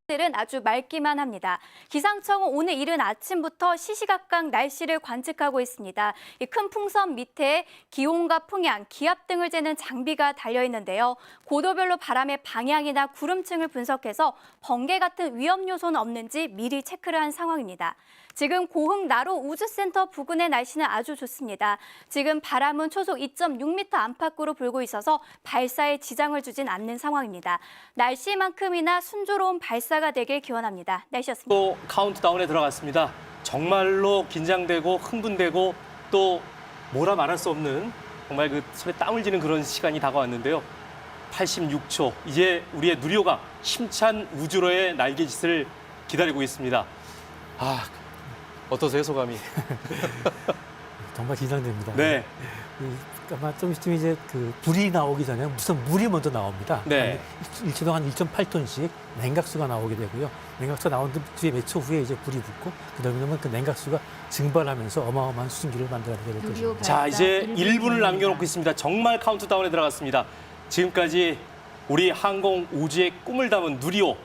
오늘은 아주 맑기만 합니다. 기상청은 오늘 이른 아침부터 시시각각 날씨를 관측하고 있습니다. 이 큰 풍선 밑에 기온과 풍향, 기압 등을 재는 장비가 달려 있는데요. 고도별로 바람의 방향이나 구름층을 분석해서 번개 같은 위험 요소는 없는지 미리 체크를 한 상황입니다. 지금 고흥 나로 우주센터 부근의 날씨는 아주 좋습니다. 지금 바람은 초속 2.6m 안팎으로 불고 있어서 발사에 지장을 주진 않는 상황입니다. 날씨만큼이나 순조로운 발사가 되길 기원합니다. 날씨였습니다. 또 카운트다운에 들어갔습니다. 정말로 긴장되고 흥분되고 또 뭐라 말할 수 없는 정말 그 손에 땀을 쥐는 그런 시간이 다가왔는데요. 86초, 이제 우리의 누리호가 힘찬 우주로의 날개짓을 기다리고 있습니다. 어떠세요, 소감이? 정말 긴장됩니다. 네. 아마 좀 있으면 이제 그 불이 나오기 전에 무슨 물이 먼저 나옵니다. 네. 일주일 동안 1.8톤씩 냉각수가 나오게 되고요. 냉각수가 나온 뒤에 몇 초 후에 이제 불이 붙고 그다음에 그 냉각수가 증발하면서 어마어마한 수증기를 만들어내게 될 것입니다. 자, 이제 1분을 남겨놓고 있습니다. 정말 카운트다운에 들어갔습니다. 지금까지 우리 항공 우주의 꿈을 담은 누리호.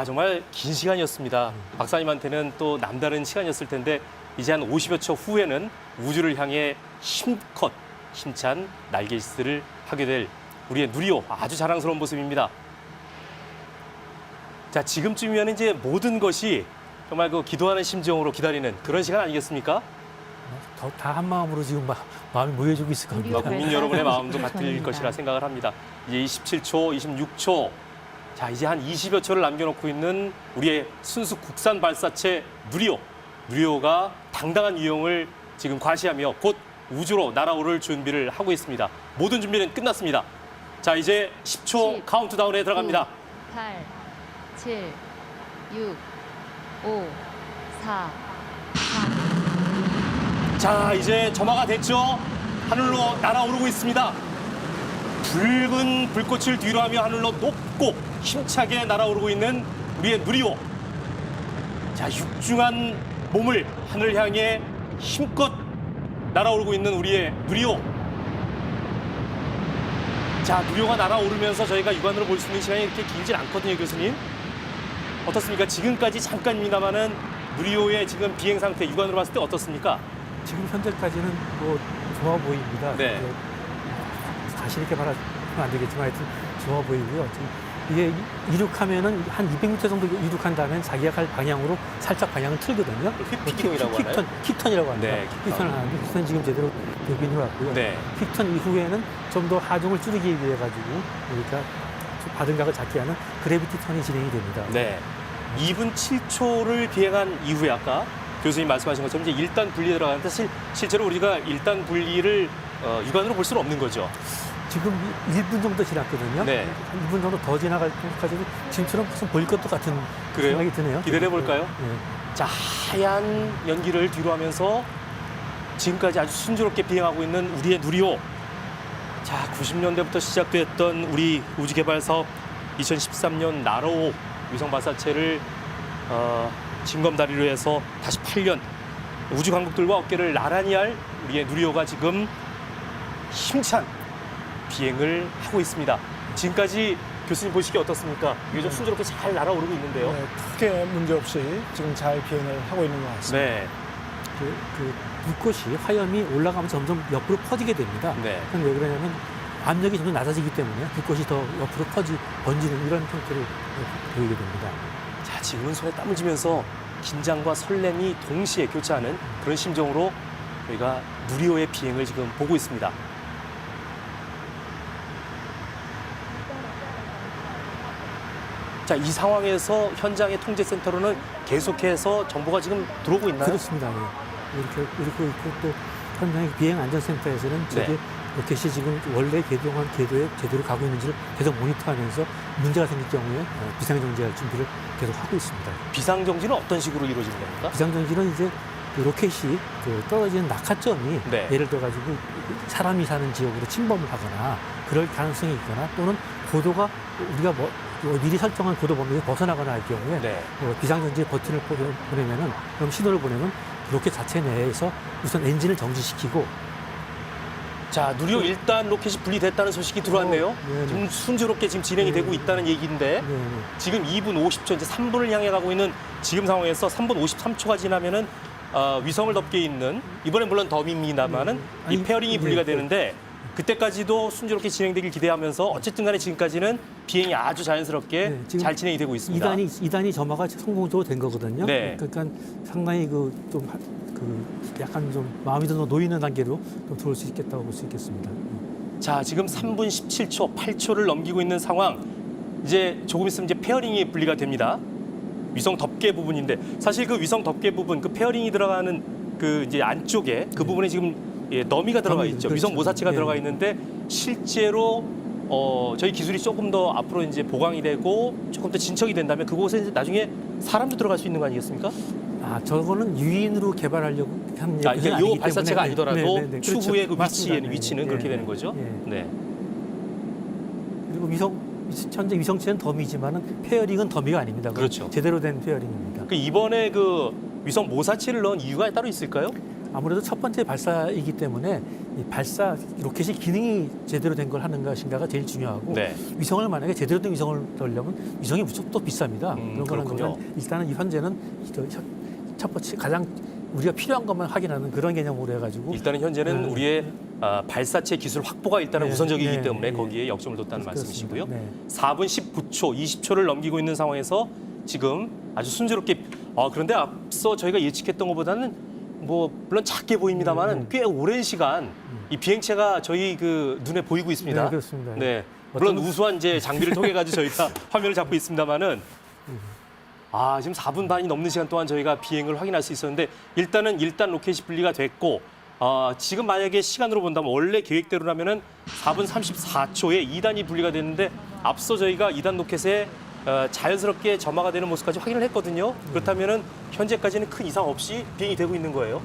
정말 긴 시간이었습니다. 박사님한테는 또 남다른 시간이었을 텐데 이제 한 50여 초 후에는 우주를 향해 힘껏 힘찬 날개짓을 하게 될 우리의 누리호. 아주 자랑스러운 모습입니다. 자, 지금쯤이면 이제 모든 것이 정말 그 기도하는 심정으로 기다리는 그런 시간 아니겠습니까? 다 한 마음으로 지금 마음이 모여지고 있을 겁니다. 국민 여러분의 마음도 같을 것이라 생각을 합니다. 이제 27초, 26초. 자, 이제 한 20여 초를 남겨놓고 있는 우리의 순수 국산 발사체 누리호. 누리호가 당당한 유형을 지금 과시하며 곧 우주로 날아오를 준비를 하고 있습니다. 모든 준비는 끝났습니다. 자, 이제 10초 10, 카운트다운에 들어갑니다. 8, 7, 6, 5, 4, 3. 자, 이제 점화가 됐죠. 하늘로 날아오르고 있습니다. 붉은 불꽃을 뒤로하며 하늘로 높고 힘차게 날아오르고 있는 우리의 누리호. 자, 육중한 몸을 하늘 향해 힘껏 날아오르고 있는 우리의 누리호. 자, 누리호가 날아오르면서 저희가 육안으로 볼 수 있는 시간이 이렇게 길진 않거든요, 교수님. 어떻습니까? 지금까지 잠깐입니다만은 누리호의 지금 비행 상태 육안으로 봤을 때 어떻습니까? 지금 현재까지는 뭐 좋아 보입니다. 네. 자신 있게 말하면 안 되겠지만 하여튼 좋아 보이고요. 이게 이륙하면은 한 200m 정도 이륙한 다음에 자기가 갈 방향으로 살짝 방향을 틀거든요. 휙픽이라고 하나요? 킥턴이라고 합니다. 네, 킥턴. 킥턴을 하는데 킥턴 지금 제대로 되긴 해왔고요. 네. 킥턴 이후에는 좀 더 하중을 줄이기 위해 가지고 그러니까 받은 각을 잡게 하는 그래비티 턴이 진행이 됩니다. 네. 2분 7초를 비행한 이후에 아까 교수님 말씀하신 것처럼 이제 1단 분리 들어가는데 실제로 우리가 1단 분리를 육안으로 볼 수는 없는 거죠. 지금 1분 정도 지났거든요. 네. 한 2분 정도 더 지나갈 때까지도 지금처럼 무슨 보일 것도 같은 그래요? 생각이 드네요. 기대해 볼까요? 네. 자, 하얀 연기를 뒤로 하면서 지금까지 아주 순조롭게 비행하고 있는 우리의 누리호. 자, 90년대부터 시작됐던 우리 우주개발 사업 2013년 나로 위성 발사체를 징검다리로 해서 다시 8년 우주 강국들과 어깨를 나란히 할 우리의 누리호가 지금 힘찬 비행을 하고 있습니다. 지금까지 교수님 보시기에 어떻습니까? 이게 좀 순조롭게 잘 날아오르고 있는데요. 네, 크게 문제없이 지금 잘 비행을 하고 있는 것 같습니다. 네. 그 불꽃이 화염이 올라가면서 점점 옆으로 퍼지게 됩니다. 네. 그건 왜 그러냐면 압력이 점점 낮아지기 때문에 불꽃이 더 옆으로 번지는 이런 형태로 보이게 됩니다. 자, 지금은 손에 땀을 쥐면서 긴장과 설렘이 동시에 교차하는 그런 심정으로 저희가 누리호의 비행을 지금 보고 있습니다. 자, 이 상황에서 현장의 통제센터로는 계속해서 정보가 지금 들어오고 있나요? 그렇습니다. 예. 이렇게 있고 또 현장의 비행안전센터에서는 저게 네. 로켓이 지금 원래 궤도한 궤도에 제대로 가고 있는지를 계속 모니터하면서 문제가 생길 경우에 비상정지할 준비를 계속 하고 있습니다. 비상정지는 어떤 식으로 이루어지는 겁니까? 비상정지는 이제 그 로켓이 그 떨어지는 낙하점이 네. 예를 들어 가지고 사람이 사는 지역으로 침범을 하거나 그럴 가능성이 있거나 또는 고도가 우리가 미리 설정한 고도 범위에서 벗어나거나 할 경우에 네. 비상정지 버튼을 보내면은 그럼 신호를 보내면 로켓 자체 내에서 우선 엔진을 정지시키고 자, 누리호 1단 로켓이 분리됐다는 소식이 들어왔네요. 네네. 지금 순조롭게 지금 진행이 되고 있다는 얘기인데 네, 네. 지금 2분 50초, 이제 3분을 향해 가고 있는 지금 상황에서 3분 53초가 지나면은 위성을 덮게 있는 이번엔 물론 덤입니다만은 이 아니, 페어링이 분리가 네, 되는데 그때까지도 순조롭게 진행되길 기대하면서 어쨌든 간에 지금까지는 비행이 아주 자연스럽게 네, 지금 잘 진행이 되고 있습니다. 2단이 점화가 성공적으로 된 거거든요. 네. 그러니까 상당히 약간 좀 마음이 좀 놓이는 단계로 좀 들어올 수 있겠다고 볼 수 있겠습니다. 자, 지금 3분 17초, 8초를 넘기고 있는 상황. 이제 조금 있으면 이제 페어링이 분리가 됩니다. 위성 덮개 부분인데 사실 그 위성 덮개 부분, 그 페어링이 들어가는 그 이제 안쪽에 그 부분에 지금 너미가 들어가 너미, 있죠. 그렇죠. 위성 모사체가 네. 들어가 있는데 실제로 저희 기술이 조금 더 앞으로 이제 보강이 되고 조금 더 진척이 된다면 그곳에 이제 나중에 사람도 들어갈 수 있는 거 아니겠습니까? 저거는 유인으로 개발하려고 한 아, 이게 요 아니기 발사체가 때문에, 아니더라도 그렇죠. 추후의 그 맞습니다. 위치는 네, 그렇게 네, 되는 거죠. 네. 네. 그리고 현재 위성체는 덤이지만은 페어링은 덤이가 아닙니다. 그건 그렇죠. 제대로 된 페어링입니다. 그 이번에 그 위성 모사체를 넣은 이유가 따로 있을까요? 아무래도 첫 번째 발사이기 때문에 이 발사 로켓이 기능이 제대로 된 걸 하는 것인가가 제일 중요하고 네. 위성을 만약에 제대로 된 위성을 넣으려면 위성이 무척 또 비쌉니다. 그런 거는 그렇군요. 일단은 현재는 첫 번째 가장 우리가 필요한 것만 확인하는 그런 개념으로 해가지고 일단은 현재는 네. 우리의 발사체 기술 확보가 일단은 네, 우선적이기 네, 때문에 네. 거기에 역점을 뒀다는 그렇습니다. 말씀이시고요. 네. 4분 19초, 20초를 넘기고 있는 상황에서 지금 아주 순조롭게 그런데 앞서 저희가 예측했던 것보다는 뭐 물론 작게 보입니다만은 꽤 오랜 시간 이 비행체가 저희 그 눈에 보이고 있습니다. 네, 그렇습니다. 네. 물론 어떤- 우수한 이제 장비를 통해 가지고 저희가 화면을 잡고 있습니다만은 지금 4분 반이 넘는 시간 동안 저희가 비행을 확인할 수 있었는데 일단은 1단 로켓이 분리가 됐고 지금 만약에 시간으로 본다면 원래 계획대로라면은 4분 34초에 2단이 분리가 됐는데 앞서 저희가 2단 로켓에 자연스럽게 점화가 되는 모습까지 확인을 했거든요. 그렇다면은 현재까지는 큰 이상 없이 비행이 되고 있는 거예요.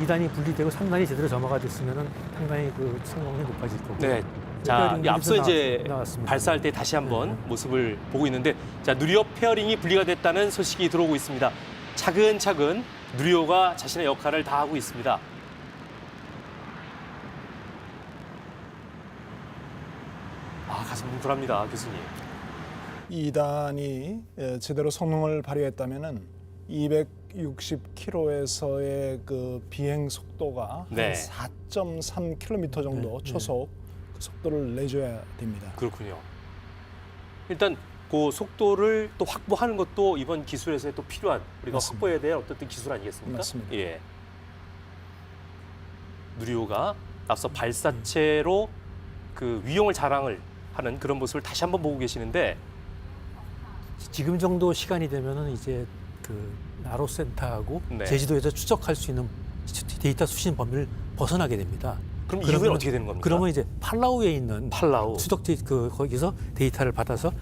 2단이 분리되고 3단이 제대로 점화가 됐으면은 상당히 그 성공이 높아질 거고. 네. 자, 페어링이 앞서 이제 나왔습니다. 발사할 때 다시 한번 네. 모습을 보고 있는데 자, 누리호 페어링이 분리가 됐다는 소식이 들어오고 있습니다. 차근차근 누리호가 자신의 역할을 다하고 있습니다. 가슴 뭉클합니다, 교수님. 2단이 제대로 성능을 발휘했다면은 260km에서의 그 비행 속도가 네. 한 4.3km 정도 초속 그 속도를 내줘야 됩니다. 그렇군요. 일단 그 속도를 또 확보하는 것도 이번 기술에서 또 필요한 우리가 맞습니다. 확보해야 될 어떤 기술 아니겠습니까? 맞습니다. 예. 누리호가 앞서 발사체로 그 위용을 자랑을 하는 그런 모습을 다시 한번 보고 계시는데 지금 정도 시간이 되면은 이제 그 나로센터하고 네. 제주도에서 추적할 수 있는 데이터 수신 범위를 벗어나게 됩니다. 그럼 이후에는 어떻게 되는 겁니까? 그러면 이제 팔라우에 있는 팔라우. 추적지 거기서 데이터를 받아서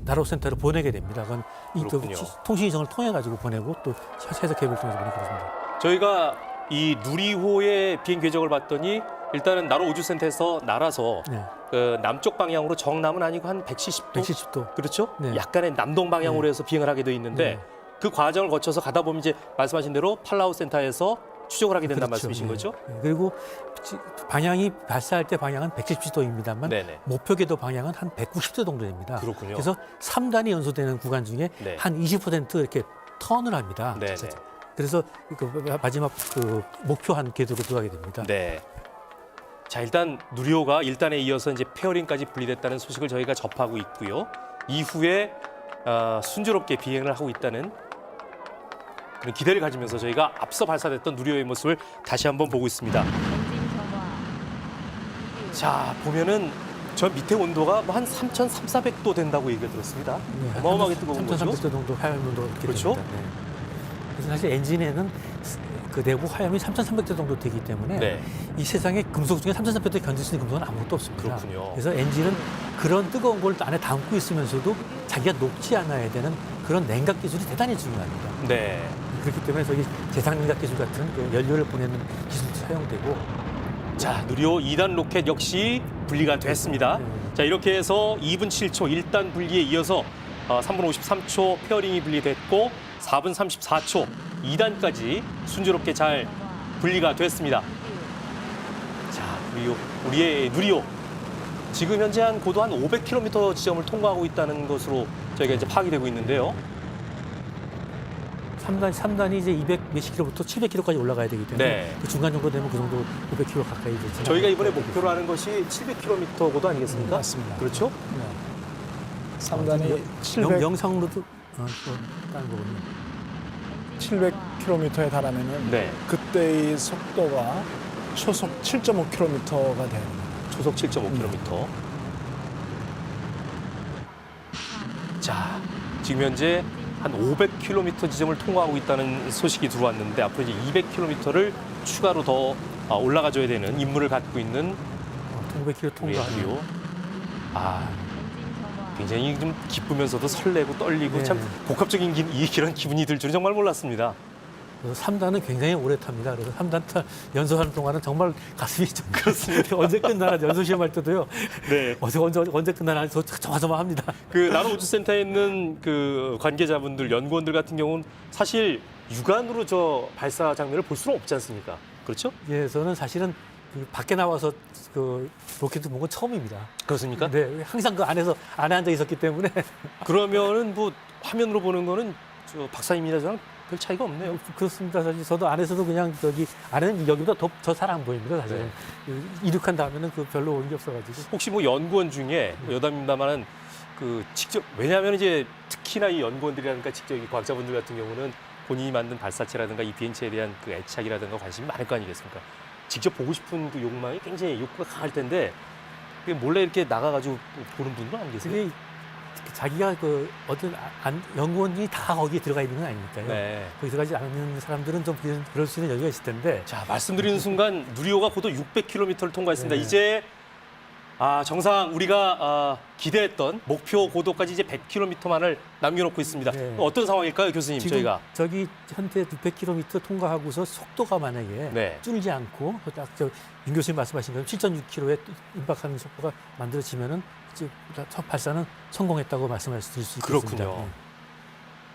나로센터로 보내게 됩니다. 그건 그렇군요. 통신위성을 통해 가지고 보내고 또 해석 케이블 통해서 보내고 그렇습니다. 저희가 이 누리호의 비행 궤적을 봤더니 일단은 나로 우주센터에서 날아서 네. 그 남쪽 방향으로 정남은 아니고 한 170도 170도. 그렇죠? 네. 약간의 남동 방향으로 네. 해서 비행을 하게 돼 있는데 네. 그 과정을 거쳐서 가다 보면 이제 말씀하신 대로 팔라우 센터에서 추적을 하게 된다는 그렇죠. 말씀이신 네. 거죠? 네. 그리고 방향이 발사할 때 방향은 170도입니다만 네네. 목표 궤도 방향은 한 190도 정도 됩니다. 그렇군요. 그래서 3단이 연소되는 구간 중에 네. 한 20% 이렇게 턴을 합니다. 네네. 그래서 그 마지막 그 목표한 궤도로 들어가게 됩니다. 네. 자, 일단 누리호가 1단에 이어서 이제 페어링까지 분리됐다는 소식을 저희가 접하고 있고요. 이후에 순조롭게 비행을 하고 있다는 그런 기대를 가지면서 저희가 앞서 발사됐던 누리호의 모습을 다시 한번 보고 있습니다. 엔진 점화. 자, 보면은 저 밑에 온도가 뭐 한 3,300~400도 된다고 얘기가 들었습니다. 네, 어마어마하게 뜨거운 거죠. 3,300도 정도 화염 온도 이렇게 그렇죠? 됩니다. 네. 그래서 사실 엔진에는 그 내부 화염이 3,300도 정도 되기 때문에 네. 이 세상에 금속 중에 3,300도 견딜 수 있는 금속은 아무것도 없습니다. 그렇군요. 그래서 엔진은 그런 뜨거운 걸 안에 담고 있으면서도 자기가 녹지 않아야 되는 그런 냉각 기술이 대단히 중요합니다. 네. 그렇기 때문에 저기 제상 냉각 기술 같은 그 연료를 보내는 기술도 사용되고 자, 누리호 2단 로켓 역시 분리가 됐습니다. 네. 자, 이렇게 해서 2분 7초 1단 분리에 이어서 3분 53초 페어링이 분리됐고 4분 34초 2단까지 순조롭게 잘 분리가 됐습니다. 우리의 누리호. 지금 현재 한 고도 한 500km 지점을 통과하고 있다는 것으로 저희가 이제 파악이 되고 있는데요. 3단이 이제 200 몇십 킬로부터 700km까지 올라가야 되기 때문에 네. 그 중간 정도 되면 그 정도 500km 가까이 이제 저희가 이번에 목표로 하는 것이 700km 고도 아니겠습니까? 맞습니다. 그렇죠? 3단이 700, 영상으로도 다른 거군요. 700km에 달하면은 네. 그때의 속도가 초속 7.5km가 돼야 됩니다. 초속 7.5km. 자, 지금 현재 한 500km 지점을 통과하고 있다는 소식이 들어왔는데 앞으로 이제 200km를 추가로 더 올라가줘야 되는 임무를 갖고 있는 500km 통과. 우리요. 아, 굉장히 좀 기쁘면서도 설레고 떨리고 네. 참 복합적인 이런 기분이 들 줄은 정말 몰랐습니다. 그래서 3단은 굉장히 오래 탑니다. 그래서 3단 연소하는 동안은 정말 가슴이 좀 그렇습니다. 언제 끝나나 연소 시험할 때도요. 네. 언제 끝나나 조마조마합니다. 그 나노우주센터에 있는 그 관계자분들, 연구원들 같은 경우는 사실 육안으로 저 발사 장면을 볼 수는 없지 않습니까? 그렇죠? 예, 저는 사실은 그 밖에 나와서 그 로켓 본 건 처음입니다. 그렇습니까? 네, 항상 그 안에 앉아 있었기 때문에 그러면은 뭐 화면으로 보는 거는 저 박사님이나 저랑 별 차이가 없네요. 그렇습니다. 사실 저도 안에서도 그냥 저기 안에는 여기보다 더 잘 안 보입니다. 사실은 이륙한 다음에는 그 별로 오는 게 없어가지고. 혹시 뭐 연구원 중에 여담입니다만은 그 직접 왜냐하면 이제 특히나 이 연구원들이라든가 직접 이 과학자분들 같은 경우는 본인이 만든 발사체라든가 이 비행체에 대한 그 애착이라든가 관심이 많을 거 아니겠습니까? 직접 보고 싶은 그 욕망이 굉장히 욕구가 강할 텐데 그게 몰래 이렇게 나가가지고 보는 분들은 안 계세요? 그게 자기가 그 어떤 연구원이 다 거기에 들어가 있는 건 아니니까요. 네. 거기 들어가지 않는 사람들은 좀 그럴 수 있는 여유가 있을 텐데. 자, 말씀드리는 순간 누리호가 고도 600km를 통과했습니다. 네. 이제 정상 우리가 기대했던 목표 고도까지 이제 100km만을 남겨놓고 있습니다. 네. 어떤 상황일까요, 교수님? 지금 저희가 저기 현재 600km 통과하고서 속도가 만약에 네. 줄지 않고 딱저 윤 교수님 말씀하신 것처럼 7.6km에 임박하는 속도가 만들어지면은 이제 첫 발사는 성공했다고 말씀할 수 있겠습니다. 그렇군요.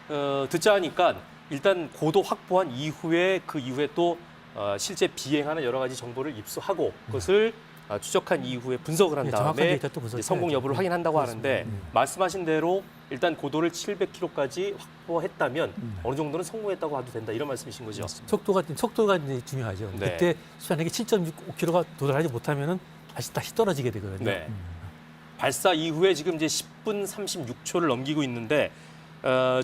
네. 듣자 하니까 일단 고도 확보한 이후에 그 이후에 또 실제 비행하는 여러 가지 정보를 입수하고 그것을 추적한 이후에 분석을 한 네, 정확한 다음에 데이터 또 분석해야죠. 성공 여부를 네, 확인한다고 그렇습니다. 하는데 네. 말씀하신 대로 일단 고도를 700km까지 확보했다면 어느 정도는 성공했다고 봐도 된다 이런 말씀이신 거죠? 속도가 이제 중요하죠. 네. 그때 만약에 7.65km가 도달하지 못하면은 다시 떨어지게 되거든요. 네. 발사 이후에 지금 이제 10분 36초를 넘기고 있는데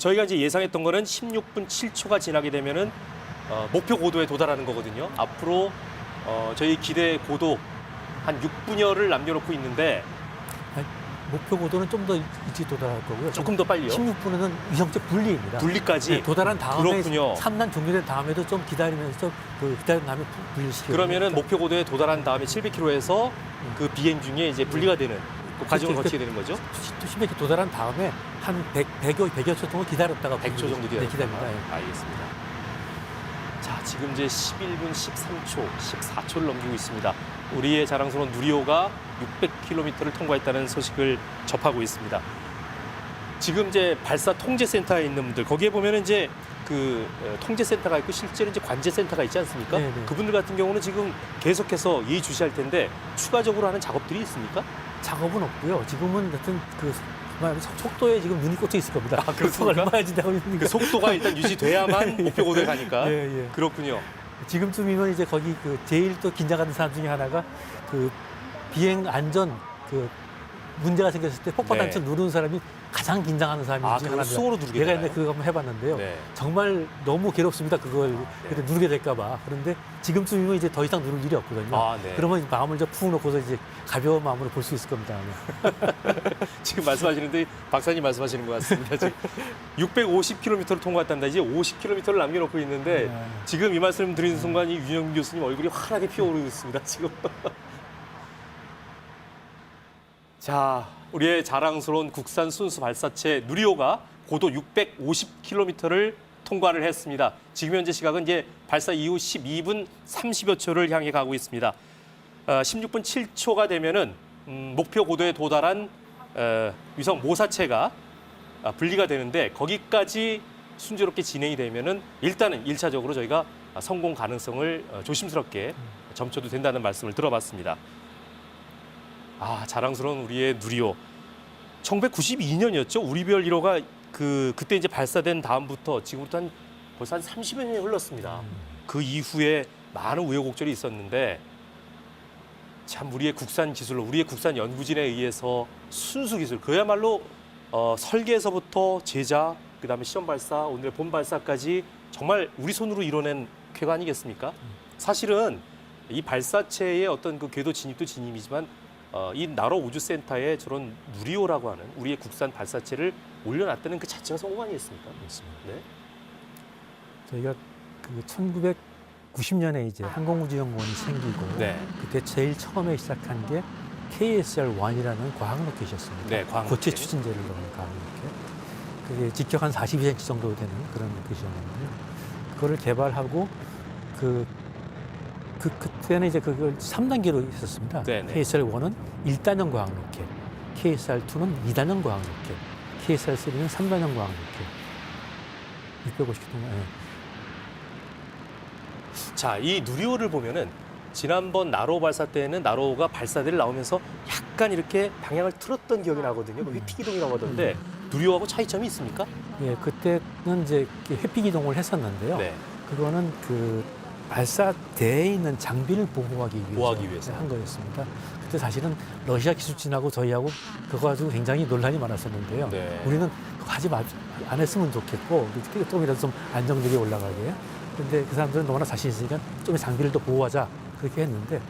저희가 이제 예상했던 거는 16분 7초가 지나게 되면은 목표 고도에 도달하는 거거든요. 앞으로 저희 기대 고도 한 6분여를 남겨놓고 있는데 목표 고도는 좀 더 일찍 도달할 거고요. 조금 더 빨리요. 16분은 위성적 분리입니다. 분리까지 네, 도달한 다음에 그렇군요. 3단 종료된 다음에도 좀 기다리면서 기다린 다음에 분리시키고. 그러면은 목표 고도에 도달한 다음에 700km에서 그 비행 중에 이제 분리가 되는 그 과정을 그렇죠. 거치게 되는 거죠. 10몇 도달한 다음에 한 100여 초 동안 기다렸다가 100초 정도 네, 기다립니다. 기다립니다. 예. 알겠습니다. 자, 지금 이제 11분 13초, 14초를 넘기고 있습니다. 우리의 자랑스러운 누리호가 600km를 통과했다는 소식을 접하고 있습니다. 지금 이제 발사 통제센터에 있는 분들 거기에 보면은 이제 그 통제센터가 있고 실제로 이제 관제센터가 있지 않습니까? 네네. 그분들 같은 경우는 지금 계속해서 예의주시할 텐데 추가적으로 하는 작업들이 있습니까? 작업은 없고요. 지금은 하여튼 그 속도에 지금 눈이 꽂혀 있을 겁니다. 그렇습니까? 속도가 얼마나 진다고 있는가. 그 속도가 일단 유지돼야만 목표 고도에 가니까. 예, 예. 그렇군요. 지금쯤이면 이제 거기 그 제일 또 긴장하는 사람 중에 하나가 그 비행 안전 그 문제가 생겼을 때 폭발 네. 단추 누르는 사람이 가장 긴장하는 사람이 중에 그걸 하나입니다. 수동으로 누르게 내가 되나요? 이제 그거 한번 해봤는데요. 네. 정말 너무 괴롭습니다. 그걸 근데 누르게 될까봐. 그런데 지금쯤이면 이제 더 이상 누를 일이 없거든요. 네. 그러면 이제 마음을 좀 푹 놓고서 이제 가벼운 마음으로 볼 수 있을 겁니다. 지금 말씀하시는데 박사님 말씀하시는 것 같습니다. 지금 650km를 통과했답니다. 이제 50km를 남겨놓고 있는데 네. 지금 이 말씀 드리는 순간 이 윤영 교수님 얼굴이 환하게 피어오르고 있습니다. 지금. 자, 우리의 자랑스러운 국산 순수 발사체 누리호가 고도 650km를 통과를 했습니다. 지금 현재 시각은 이제 발사 이후 12분 30여 초를 향해 가고 있습니다. 16분 7초가 되면은 목표 고도에 도달한 위성 모사체가 분리가 되는데 거기까지 순조롭게 진행이 되면은 일단은 1차적으로 저희가 성공 가능성을 조심스럽게 점쳐도 된다는 말씀을 들어봤습니다. 자랑스러운 우리의 누리호. 1992년이었죠. 우리별 1호가 그때 이제 발사된 다음부터 지금부터 벌써 한 30여 년이 흘렀습니다. 그 이후에 많은 우여곡절이 있었는데 참 우리의 국산 기술로 우리의 국산 연구진에 의해서 순수 기술 그야말로 설계에서부터 제작 그다음에 시험 발사 오늘의 본 발사까지 정말 우리 손으로 이뤄낸 쾌거 아니겠습니까? 사실은 이 발사체의 어떤 그 궤도 진입도 진입이지만 이 나로 우주센터에 저런 누리호라고 하는 우리의 국산 발사체를 올려놨다는 그 자체가 성공 아니겠습니까? 그렇습니다. 네. 저희가 그 1990년에 이제 항공우주연구원이 생기고 네. 그때 제일 처음에 시작한 게 KSR-1이라는 과학 로켓이었습니다. 네, 과학 고체 로켓. 추진제를 넣은 과학 로켓. 그게 직격 한 42cm 정도 되는 그런 로켓이었는데요. 그거를 개발하고 그때는 이제 그걸 3단계로 했었습니다. 네네. KSR-1은 1단형 과학 로켓, KSR-2는 2단형 과학 로켓, KSR-3는 3단형 과학 로켓. 650km. 자, 이 누리호를 보면은 지난번 나로 발사 때는 나로가 발사대를 나오면서 약간 이렇게 방향을 틀었던 기억이 나거든요. 뭐 휘튀기동이라고 하던데 누리호하고 차이점이 있습니까? 예, 그때는 이제 회피 기동을 했었는데요. 네. 그거는 그 발사대에 있는 장비를 보호하기 위해서 한 거였습니다. 그때 사실은 러시아 기술진하고 저희하고 그거 가지고 굉장히 논란이 많았었는데요. 네. 우리는 그거 하지 안 했으면 좋겠고 조금이라도 좀 안정되게 올라가게. 근데 그 사람들은 너무나 자신 있으니까 좀 장비를 더 보호하자 그렇게 했는데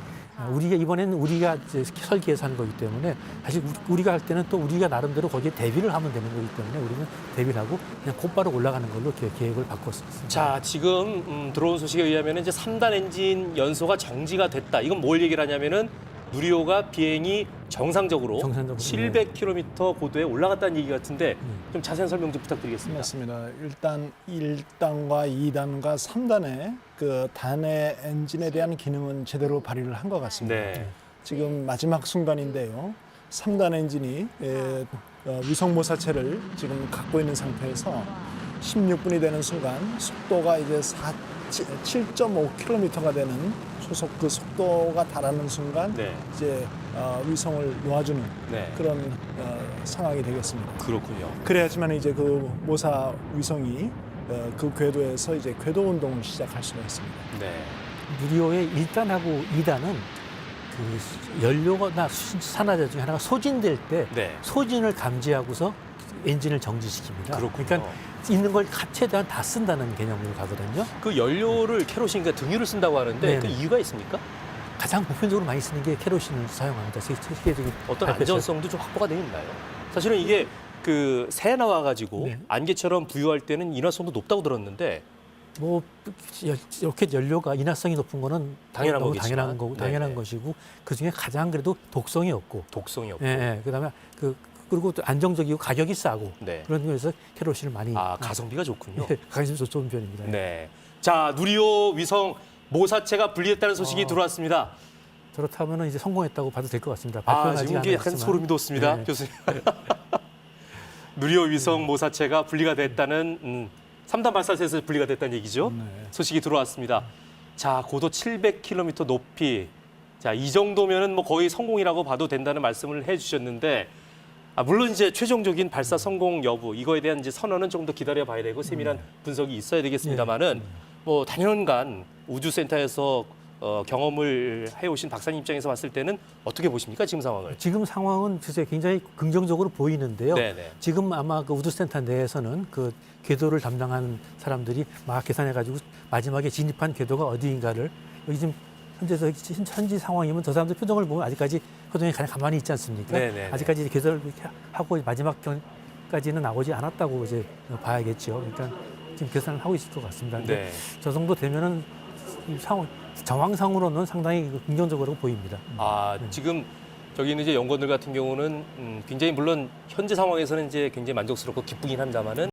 이번에는 우리가 이제 설계해서 하는 거기 때문에 사실 우리가 할 때는 또 우리가 나름대로 거기에 대비를 하면 되는 거기 때문에 우리는 대비를 하고 그냥 곧바로 올라가는 걸로 계획을 바꿨습니다. 자, 지금 들어온 소식에 의하면 이제 3단 엔진 연소가 정지가 됐다. 이건 뭘 얘기를 하냐면은 누리호가 비행이 정상적으로 700km 고도에 올라갔다는 얘기 같은데 좀 자세한 설명 좀 부탁드리겠습니다. 맞습니다. 일단 1단과 2단과 3단의 그 단의 엔진에 대한 기능은 제대로 발휘를 한 것 같습니다. 네. 지금 마지막 순간인데요. 3단 엔진이 위성 모사체를 지금 갖고 있는 상태에서 16분이 되는 순간 속도가 이제 7.5km가 되는 소속 그 속도가 달하는 순간 네. 이제 위성을 놓아주는 네. 그런 상황이 되겠습니다. 그렇군요. 그래야지만 이제 그 모사 위성이 그 궤도에서 이제 궤도 운동을 시작할 수가 있습니다. 네. 누리호의 1단하고 2단은 그 연료나 산화제 중에 하나가 소진될 때 네. 소진을 감지하고서 엔진을 정지시킵니다. 그렇군요. 그러니까 있는 걸 최대한 다 쓴다는 개념으로 가거든요. 그 연료를 케로신과 등유를 쓴다고 하는데 네네. 그 이유가 있습니까? 가장 보편적으로 많이 쓰는 게 케로신을 사용합니다. 세계적인 어떤 발표처. 안전성도 좀 확보가 되어 있나요? 사실은 이게 그 새 나와가지고 네. 안개처럼 부유할 때는 인화성도 높다고 들었는데 뭐 로켓 연료가 인화성이 높은 거는 당연한 너무 거겠지만. 당연한 거고 당연한 네네. 것이고 그 중에 가장 그래도 독성이 없고, 독성이 없고. 그다음에 그리고 또 안정적이고 가격이 싸고 네. 그런 면에서 케로신을 많이 가성비가 좋군요. 가격이 좋은 편입니다. 네. 자, 누리호 위성 모사체가 분리됐다는 소식이 들어왔습니다. 저렇다면 이제 성공했다고 봐도 될 것 같습니다. 아, 발표는 아직 지금 안 이게 약간 했지만. 소름이 돋습니다, 네. 교수님. 누리호 위성 모사체가 분리가 됐다는 3단 발사체에서 분리가 됐다는 얘기죠. 네. 소식이 들어왔습니다. 자, 고도 700km 높이. 자, 이 정도면은 뭐 거의 성공이라고 봐도 된다는 말씀을 해주셨는데, 물론 이제 최종적인 발사 성공 여부 이거에 대한 이제 선언은 좀 더 기다려봐야 되고 세밀한 분석이 있어야 되겠습니다만은 뭐 단연간 우주센터에서 경험을 해오신 박사님 입장에서 봤을 때는 어떻게 보십니까 지금 상황을? 지금 상황은 글쎄 굉장히 긍정적으로 보이는데요. 네네. 지금 아마 그 우주센터 내에서는 그 궤도를 담당하는 사람들이 막 계산해가지고 마지막에 진입한 궤도가 어디인가를 여기 지금 현지 상황이면 저 사람들 표정을 보면 아직까지 표정이 그냥 가만히 있지 않습니까? 네네네. 아직까지 궤도를 이렇게 하고 마지막까지는 나오지 않았다고 이제 봐야겠죠. 그러니까 지금 계산을 하고 있을 것 같습니다. 근데 네. 저 정도 되면은 정황상으로는 상당히 긍정적으로 보입니다. 지금 저기 있는 이제 연구원들 같은 경우는 굉장히 물론 현재 상황에서는 이제 굉장히 만족스럽고 기쁘긴 합니다만은